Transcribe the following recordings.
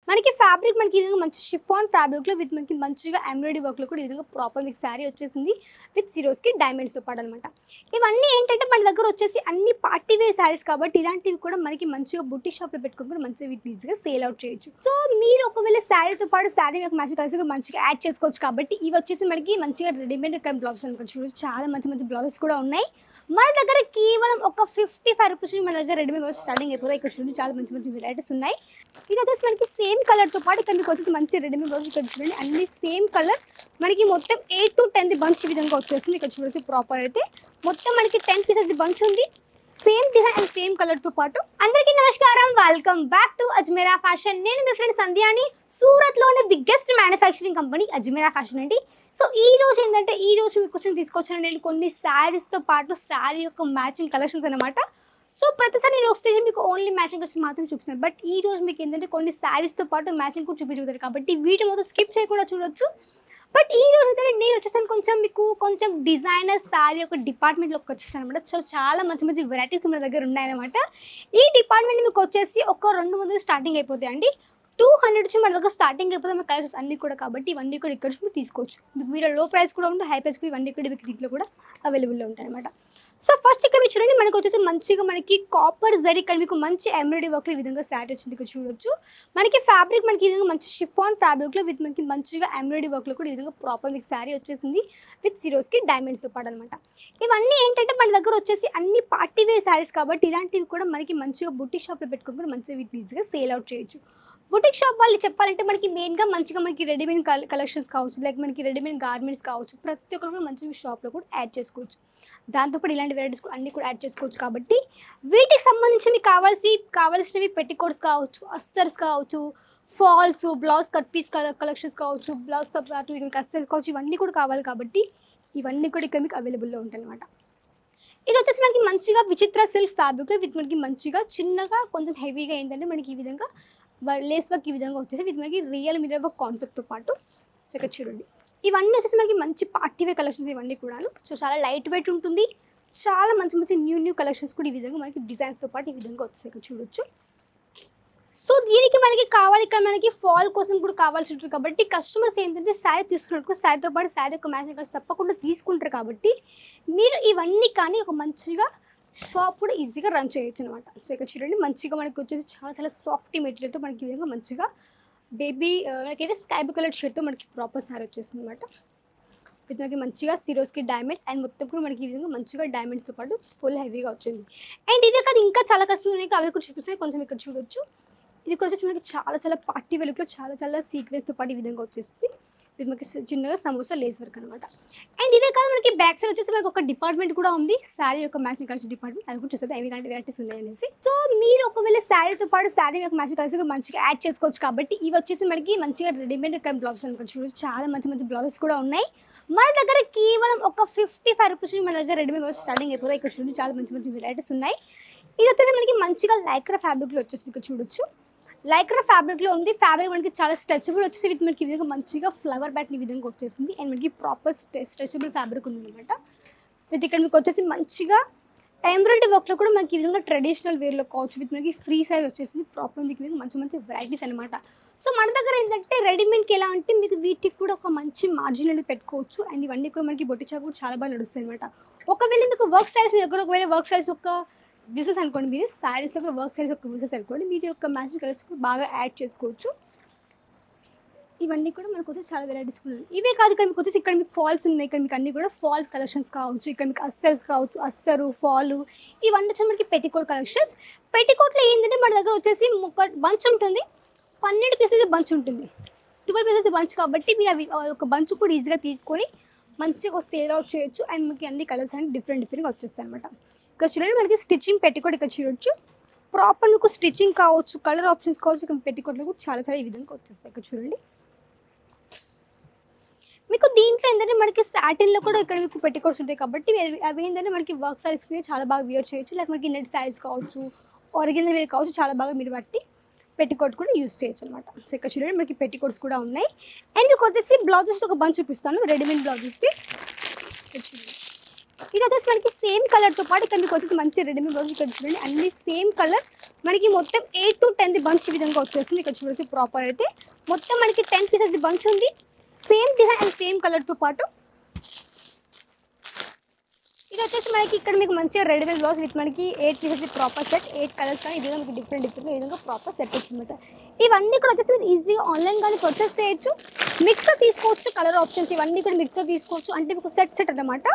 మనకి ఫ్యాబ్రిక్ మనకి ఈ విధంగా మంచి షిఫాన్ ఫ్యాబ్రిక్లో విత్ మనకి మంచిగా ఎంబ్రాయిడరీ వర్క్లో కూడా ఈ విధంగా ప్రాపర్ మీకు శారీ వచ్చేసింది విత్ జీరోస్కి డైమండ్స్తో పాటు అనమాట. ఇవన్నీ ఏంటంటే మన దగ్గర వచ్చేసి అన్ని పార్టీ వేర్ శారీస్ కాబట్టి ఇలాంటివి కూడా మనకి మంచిగా బుట్టి షాప్లో పెట్టుకుని కూడా మంచిగా వీటిని ఈజీగా సేల్ అవుట్ చేయొచ్చు. సో మీరు ఒకవేళ శారీతో పాటు శారీ యొక్క మ్యాచింగ్ కలర్స్ కూడా మంచిగా యాడ్ చేసుకోవచ్చు. కాబట్టి ఇవి వచ్చేసి మనకి మంచిగా రెడీమేడ్ బ్లౌజెస్ అనుకోవచ్చు. చూడొచ్చు చాలా మంచి మంచి బ్లౌజెస్ కూడా ఉన్నాయి. మన దగ్గర కేవలం ఒక 55 రూపీస్ మన దగ్గర రెడీమేడ్ బ్లౌజ్ స్టార్టింగ్ అయిపోతాయి. ఇక్కడ చూడండి చాలా మంచి మంచి వెరైటీస్ ఉన్నాయి. ఇది వచ్చేసి మనకి సేమ్ కలర్తో పాటు ఇక్కడ మీకు వచ్చేసి మంచి రెడీమేడ్ బ్లౌజ్ ఇక్కడ చూడండి అన్ని సేమ్ కలర్ మనకి మొత్తం 8 to 10 బంచ్ ఈ విధంగా వచ్చేస్తుంది. ఇక్కడ చూడొచ్చు ప్రాపర్ అయితే మొత్తం మనకి 10 పీసెస్ బంచ్ ఉంది. సేమ్ డిజైన్ అండ్ సేమ్ కలర్తో పాటు. అందరికీ నమస్కారం, welcome back to Ajmera fashion. నేను మీ ఫ్రెండ్ సంధ్యాని. సూరత్లోనే biggest manufacturing company Ajmera fashion అండి. సో ఈ రోజు ఏంటంటే ఈ రోజు మీకోసం తీసుకొచ్చాను నేను కొన్ని శారీస్తో పాటు శారీ యొక్క మ్యాచింగ్ కలెక్షన్స్ అనమాట. సో ప్రతిసారి నేను వచ్చేసి మీకు ఓన్లీ మ్యాచింగ్ కలెక్షన్ మాత్రమే చూపిస్తాను. బట్ ఈ రోజు మీకు ఏంటంటే కొన్ని శారీస్తో పాటు మ్యాచింగ్ కూడా చూపించుతారు కాబట్టి వీడియో మొత్తం స్కిప్ చేయకుండా చూడొచ్చు. బట్ ఈ రోజు అయితే నేను వచ్చేసాను కొంచెం డిజైనర్ శారీ ఒక డిపార్ట్మెంట్లోకి వచ్చేసాను అనమాట. సో చాలా మంచి మంచి వెరైటీస్ మన దగ్గర ఉన్నాయన్నమాట. ఈ డిపార్ట్మెంట్ మీకు వచ్చేసి ఒక 200 స్టార్టింగ్ అయిపోతాయి అండి. 200 నుంచి మన దగ్గర స్టార్టింగ్ అయిపోతే మన కలర్స్ అన్నీ కూడా కాబట్టి ఇవన్నీ కూడా ఇక్కడ నుంచి మీరు తీసుకోవచ్చు. మీకు వీడియో లో ప్రైస్ కూడా ఉంటుంది, హై ప్రైస్ కూడా ఇవన్నీ కూడా మీకు దీంట్లో కూడా అవైలబుల్లో ఉంటాయి అనమాట. సో ఫస్ట్ ఇక్కడ మీరు చూడండి మనకు వచ్చేసి మంచిగా మనకి కాపర్ జరీ ఇక్కడ మీకు మంచి ఎంబ్రాయిడరీ వర్క్లో ఈ విధంగా శారీ వచ్చింది. ఇక్కడ చూడొచ్చు మనకి ఫ్యాబ్రిక్ మనకి ఈ విధంగా మంచి షిఫాన్ ఫ్యాబ్రిక్లో విత్ మనకి మంచిగా ఎంబ్రాయిడరీ వర్క్లో కూడా ఈ విధంగా ప్రాపర్ మీకు శారీ వచ్చేసింది విత్ జీరోస్కి డైమండ్స్తో పాటు అనమాట. ఇవన్నీ ఏంటంటే మన దగ్గర వచ్చేసి అన్ని పార్టీ వేర్ శారీస్ కాబట్టి ఇలాంటివి కూడా మనకి మంచిగా బుట్టి షాప్లో పెట్టుకుని కూడా మంచిగా వీటిని ఈజీగా సేల్ అవుట్ చేయొచ్చు. బుటిక్ షాప్ వాళ్ళు చెప్పాలంటే మనకి మెయిన్గా మంచిగా మనకి రెడీమేడ్ కలెక్షన్స్ కావచ్చు, లైక్ మనకి రెడీమేడ్ గార్మెంట్స్ కావచ్చు, ప్రతి ఒక్కరు కూడా మంచిగా షాప్లో కూడా యాడ్ చేసుకోవచ్చు. దాంతోపాటు ఇలాంటి వెరైటీస్ అన్నీ కూడా యాడ్ చేసుకోవచ్చు. కాబట్టి వీటికి సంబంధించి మీకు కావాల్సినవి పెట్టికోట్స్ కావచ్చు, అస్తర్స్ కావచ్చు, falls, blouse cut piece collections కావచ్చు, బ్లౌజ్తో పాటు మీకు అస్తర్స్ కావచ్చు, ఇవన్నీ కూడా కావాలి కాబట్టి ఇవన్నీ కూడా ఇక్కడ మీకు అవైలబుల్లో ఉంటాయి అనమాట. ఇది వచ్చేసి మనకి మంచిగా విచిత్ర సిల్క్ ఫ్యాబ్రిక్లో విత్ మనకి మంచిగా చిన్నగా కొంచెం హెవీగా ఏంటంటే మనకి ఈ విధంగా లేస్ వర్క్ ఈ విధంగా వచ్చేసి ఇది మనకి రియల్ మిర్రర్ వర్క్ కాన్సెప్ట్తో పాటు. సో ఇక్కడ చూడండి ఇవన్నీ వచ్చేసి మనకి మంచి పార్టీ వేర్ కలెక్షన్స్ ఇవన్నీ కూడాను. సో చాలా లైట్ వెయిట్ ఉంటుంది. చాలా మంచి మంచి న్యూ కలెక్షన్స్ కూడా ఈ విధంగా మనకి డిజైన్స్తో పాటు ఈ విధంగా వచ్చేసి ఇక్కడ చూడొచ్చు. సో దీనికి మనకి ఫాల్ కోసం కూడా కావాల్సి ఉంటుంది కాబట్టి కస్టమర్స్ ఏంటంటే శారీ తీసుకున్నట్టు శారీతో పాటు శారీ యొక్క మ్యాచింగ్ కలర్స్ తప్పకుండా తీసుకుంటారు. కాబట్టి మీరు ఇవన్నీ కానీ ఒక మంచిగా షాప్ కూడా ఈజీగా రన్ చేయొచ్చు అనమాట. సో ఇక్కడ చూడండి మంచిగా మనకి వచ్చేసి చాలా సాఫ్ట్ మెటీరియల్తో మనకి ఈ విధంగా మంచిగా బేబీ మనకైతే స్కై బ్లూ కలర్ షేడ్తో మనకి ప్రాపర్ శారీ వచ్చేస్తుంది అనమాట. ఇది మనకి మంచిగా సిరోస్కి డైమండ్స్ అండ్ మొత్తం కూడా మనకి ఈ విధంగా మంచిగా డైమండ్స్తో పాటు ఫుల్ హెవీగా వచ్చింది. అండ్ ఇదే కాదు ఇంకా చాలా కష్టం ఉన్నాయి, అవి కూడా చూపిస్తే కొంచెం ఇక్కడ చూడొచ్చు. ఇది కూడా వచ్చేసి మనకి చాలా పార్టీ వెలుగులో చాలా సీక్వెన్స్తో పాటు ఈ విధంగా వచ్చేస్తుంది. ఇది మనకి చిన్నగా సమోసా లేస్ వర్క్ అనమాట. అండ్ ఇవే కాదు మనకి బ్యాక్ సైడ్ వచ్చేసి మనకి ఒక డిపార్ట్మెంట్ కూడా ఉంది, శారీ యొక్క మ్యాచింగ్ కలర్స్ డిపార్ట్మెంట్. అది కూడా చూస్తుంది అవి ఇలాంటి వెరైటీస్ ఉన్నాయనేసి. సో మీరు ఒకవేళ శారీతో పాటు శారీ యొక్క మ్యాచింగ్ కలర్స్ కూడా మంచిగా యాడ్ చేసుకోవచ్చు. కాబట్టి ఇవి వచ్చేసి మనకి మంచిగా రెడీమేడ్ బ్లౌజెస్ అనుకోవచ్చు. చూడొచ్చు చాలా మంచి మంచి బ్లౌజెస్ కూడా ఉన్నాయి. మన దగ్గర కేవలం ఒక 55 రూపీస్ మన దగ్గర రెడీమేడ్ బ్లౌజ్ స్టార్టింగ్ అయిపోతాయి. ఇక్కడ చూడండి చాలా మంచి మంచి వెరైటీస్ ఉన్నాయి. ఇది వచ్చేసి మనకి మంచిగా లైక్రా ఫ్యాబ్రిక్లో వచ్చేస్తుంది. ఇక్కడ చూడొచ్చు లైక్రా ఫ్యాబ్రిక్లో ఉంది. ఫ్యాబ్రిక్ మనకి చాలా స్ట్రెచబుల్ వచ్చేసి విత్ మనకి ఈ విధంగా మంచిగా ఫ్లవర్ ప్యాటర్న్ ఈ విధంగా వచ్చేసింది. అండ్ మనకి ప్రాపర్ స్ట్రెచబుల్ ఫ్యాబ్రిక్ ఉంది అనమాట. విత్ ఇక్కడ మీకు వచ్చేసి మంచిగా ఎంబ్రాయిడరీ వర్క్లో కూడా మనకి ఈ విధంగా ట్రెడిషనల్ వేర్లో కావచ్చు విత్ మనకి ఫ్రీ సైజ్ వచ్చేసింది. ప్రాపర్ మీకు విధంగా మంచి వెరైటీస్ అనమాట. సో మన దగ్గర ఏంటంటే రెడీమేడ్కి ఎలా అంటే మీకు వీటికి కూడా ఒక మంచి మార్జిన్ అనేది పెట్టుకోవచ్చు. అండ్ ఇవన్నీ కూడా మనకి బొట్టి షాప్ కూడా చాలా బాగా నడుస్తాయి అనమాట. ఒకవేళ మీకు వర్క్ సైజ్ మీ దగ్గర ఒకవేళ వర్క్ సైజ్ ఒక బిజినెస్ అనుకోండి, మీరు శారీస్లో కూడా వర్క్ సైజ్ ఒక బిజినెస్ అనుకోండి, వీటి యొక్క మ్యాచింగ్ కలర్స్ కూడా బాగా యాడ్ చేసుకోవచ్చు. ఇవన్నీ కూడా మనకు వచ్చి చాలా వెరైటీస్ ఉన్నాయి. ఇవే కాదు ఇక్కడ మీకు వచ్చేసి ఇక్కడ మీకు ఫాల్స్ ఉన్నాయి. ఇక్కడ మీకు అన్నీ కూడా ఫాల్స్ కలెక్షన్స్ కావచ్చు, ఇక్కడ మీకు అస్తర్స్ కావచ్చు, అస్తరు ఫాలు ఇవన్నీ వచ్చి మనకి పెట్టికోట్ కలెక్షన్స్. పెట్టికోట్లో ఏంటంటే మన దగ్గర వచ్చేసి ఒక బంచ్ ఉంటుంది, 12 పీసెస్ బంచ్ ఉంటుంది, 12 పీసెస్ బంచ్ కాబట్టి మీరు అవి ఒక బంచ్ కూడా ఈజీగా తీసుకొని మంచిగా సేల్ అవుట్ చేయొచ్చు. అండ్ మనకి అన్ని కలర్స్ అన్ని డిఫరెంట్గా వచ్చేస్తాయి అనమాట. ఇక్కడ చూడండి మనకి స్టిచ్చింగ్ పెట్టికోట్ ఇక్కడ చూడొచ్చు. ప్రాపర్ మీకు స్టిచ్చింగ్ కావచ్చు, కలర్ ఆప్షన్స్ కావచ్చు, ఇక్కడ పెట్టికోట్లో కూడా చాలా ఈ విధంగా వచ్చేస్తాయి. ఇక్కడ చూడండి మీకు దీంట్లో ఏంటంటే మనకి సాటిన్లో కూడా ఇక్కడ మీకు పెట్టికోట్స్ ఉంటాయి కాబట్టి అవి ఏంటంటే మనకి వర్క్ సారీస్ మీద చాలా బాగా వేర్ చేయొచ్చు. లేక మనకి నెట్ సారీస్ కావచ్చు, ఒరిజినల్ వేర్ కావచ్చు, చాలా బాగా మీరు బట్టి పెట్టికోట్ కూడా యూస్ చేయొచ్చు అనమాట. సో ఇక్కడ చూడండి మనకి పెట్టికోట్స్ కూడా ఉన్నాయి. అండ్ మీకు వచ్చేసి బ్లౌజెస్ ఒక బంచ్ చూపిస్తాను, రెడీమేడ్ బ్లౌజెస్కి. ఇది వచ్చేసి మనకి సేమ్ కలర్తో పాటు ఇక్కడ మీకు వచ్చేసి మంచి రెడీమేడ్ బ్లౌజ్ ఇక్కడ చూడండి అన్ని సేమ్ కలర్ మనకి మొత్తం 8 to 10 బంచ్ ఈ విధంగా వచ్చేస్తుంది. ఇక్కడ చూడొచ్చు ప్రాపర్ అయితే మొత్తం మనకి 10 పీసెస్ బంచ్ ఉంది. సేమ్ డిజైన్ అండ్ సేమ్ కలర్తో పాటు ఇది వచ్చేసి మనకి ఇక్కడ మీకు మంచిగా రెడ్ వెల్ బ్లౌజ్ విత్ మనకి 8 పీసెస్ ప్రాపర్ సెట్ 8 కలర్స్ కానీ ఇది మీకు డిఫరెంట్ ఈ విధంగా ప్రాపర్ సెట్ వచ్చిందన్నమాట. ఇవన్నీ కూడా వచ్చేసి మీరు ఈజీగా ఆన్లైన్ కానీ పర్చేస్ చేయొచ్చు. మిక్స్గా తీసుకోవచ్చు, కలర్ ఆప్షన్స్ ఇవన్నీ కూడా మిక్స్గా తీసుకోవచ్చు. అంటే మీకు సెట్ అన్నమాట.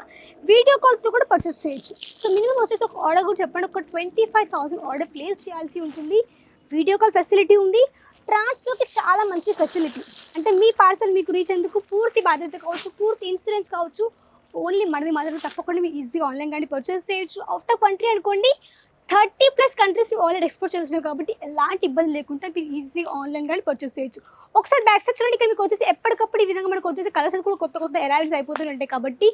వీడియో కాల్తో కూడా పర్చేస్ చేయొచ్చు. సో మినిమం వచ్చేసి ఒక ఆర్డర్ కూడా చెప్పండి, ఒక 25,000 ఆర్డర్ ప్లేస్ చేయాల్సి ఉంటుంది. వీడియో కాల్ ఫెసిలిటీ ఉంది. ట్రాన్స్పోర్ట్కి చాలా మంచి ఫెసిలిటీ. అంటే మీ పార్సల్ మీకు రీచ్ అయ్యేందుకు పూర్తి బాధ్యత కావచ్చు, పూర్తి ఇన్సూరెన్స్ కావచ్చు. ఓన్లీ మనది మాత్రం తప్పకుండా మీరు ఈజీగా ఆన్లైన్ కానీ పర్చేస్ చేయొచ్చు. అవుట్ ఆఫ్ కంట్రీ అనుకోండి 30+ కంట్రీస్ ఆల్రెడీ ఎక్స్పోర్ట్ చేస్తున్నాం కాబట్టి ఎలాంటి ఇబ్బంది లేకుండా మీరు ఈజీగా ఆన్లైన్ కానీ పర్చేస్ చేయొచ్చు. ఒకసారి బ్యాక్ సైడ్ చూడండి, ఇక్కడ మీకు వచ్చేసి ఎప్పటికప్పుడు ఈ విధంగా మనకు వచ్చేసి కలర్స్ కూడా కొత్త అరైవల్స్ అయిపోతుంటాయి కాబట్టి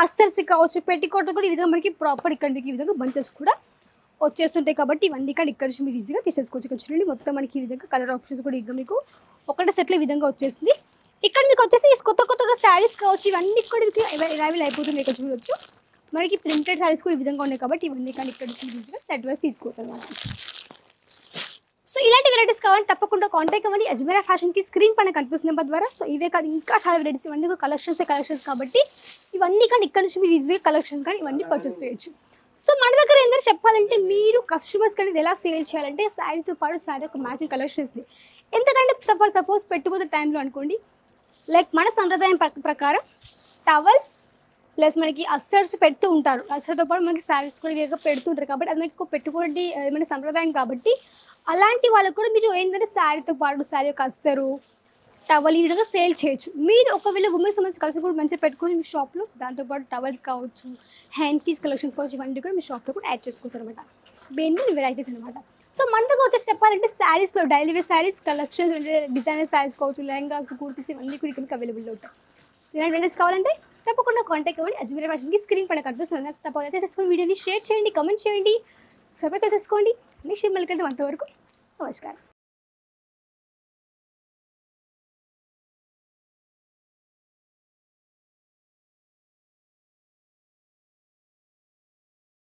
అస్తర్స్ కావచ్చు, పెట్టికోట్ కూడా ఈ విధంగా మనకి ప్రాపర్ ఇక్కడ మీకు ఈ విధంగా బంచెస్ కూడా వచ్చేస్తుంటాయి కాబట్టి ఇవన్నీ కానీ ఇక్కడ నుంచి మీరు ఈజీగా తీసేసుకోవచ్చు. ఇక్కడ చూడండి మొత్తం మనకి ఈ విధంగా కలర్ ఆప్షన్స్ కూడా ఇంకా మీకు ఒకటే సెట్లో ఈ విధంగా వచ్చేసింది. ఇక్కడ మీకు వచ్చేసి కొత్తగా శారీస్ కావచ్చు, ఇవన్నీ కూడా మీకు అరైవల్ అయిపోతుంది. ఇక్కడ చూడొచ్చు మనకి ప్రింటెడ్ శారీస్ కూడా ఈ విధంగా ఉన్నాయి కాబట్టి ఇవన్నీ కానీ ఇక్కడ ఈజీగా సెట్ వైస్ తీసుకోవచ్చు అనమాట. సో ఇలాంటి వెరైటీస్ కావాలంటే తప్పకుండా కాంటాక్ట్ అవ్వండి అజ్మీరా ఫ్యాషన్కి. స్క్రీన్ పైన కనిపిస్తున్న నెంబర్ ద్వారా. సో ఇవే కాదు ఇంకా చాలా వెరైటీస్, ఇవన్నీ కూడా కలెక్షన్స్ కాబట్టి ఇవన్నీ కానీ ఇక్కడ నుంచి మీరు ఈజీగా కలెక్షన్స్ కానీ ఇవన్నీ పర్చేస్ చేయొచ్చు. సో మన దగ్గర ఏంటంటే చెప్పాలంటే మీరు కస్టమర్స్ కానీ ఎలా సేల్ చేయాలంటే శారీతో పాటు శారీ ఒక మ్యాచింగ్ కలెక్షన్స్. ఎందుకంటే సపోజ్ పెట్టుబడి టైంలో అనుకోండి, లైక్ మన సంప్రదాయం ప్రకారం టవల్ ప్లస్ మనకి అస్తర్స్ పెడుతూ ఉంటారు. అస్తర్తో పాటు మనకి శారీస్ కూడా ఇలాగ పెడుతుంటారు కాబట్టి అది మనకి పెట్టుబడి మన సంప్రదాయం కాబట్టి అలాంటి వాళ్ళకు కూడా మీరు ఏంటంటే శారీతో పాటు శారీ యొక్క అస్తరు టవల్ ఈ విధంగా సేల్ చేయొచ్చు. మీరు ఒకవేళ ఉమెన్ సంబంధించి కలిసి కూడా మంచిగా పెట్టుకొని మీ షాప్లో దాంతోపాటు టవల్స్ కావచ్చు, హ్యాండ్ కీస్ కలెక్షన్స్ కావచ్చు, ఇవన్నీ కూడా మీ షాప్లో కూడా యాడ్ చేసుకోవచ్చు అనమాట. మెయిన్ వెరైటీస్ అనమాట. సో మన దగ్గర వచ్చేసి చెప్పాలంటే శారీస్లో డైలీ వేర్ శారీస్ కలెక్షన్స్ అంటే డిజైనర్ శారీస్ కావచ్చు, లెహంగాస్, కుర్తీస్ ఇవన్నీ కూడా ఇక్కడ అవైలబుల్ ఉంటాయి. సో ఇలాంటి వెరైటీస్ కావాలంటే తప్పకుండా కాంటాక్ట్ అవ్వండి అజ్మీరా ఫ్యాషన్కి. స్క్రీన్ పైన కనిపిస్తుంది. తప్పకుండా తీసేసుకొని వీడియోని షేర్ చేయండి, కమెంట్ చేయండి, సబ్స్క్రైబ్ చేసేసుకోండి. నెక్స్ట్ మళ్ళీ అంతవరకు నమస్కారం.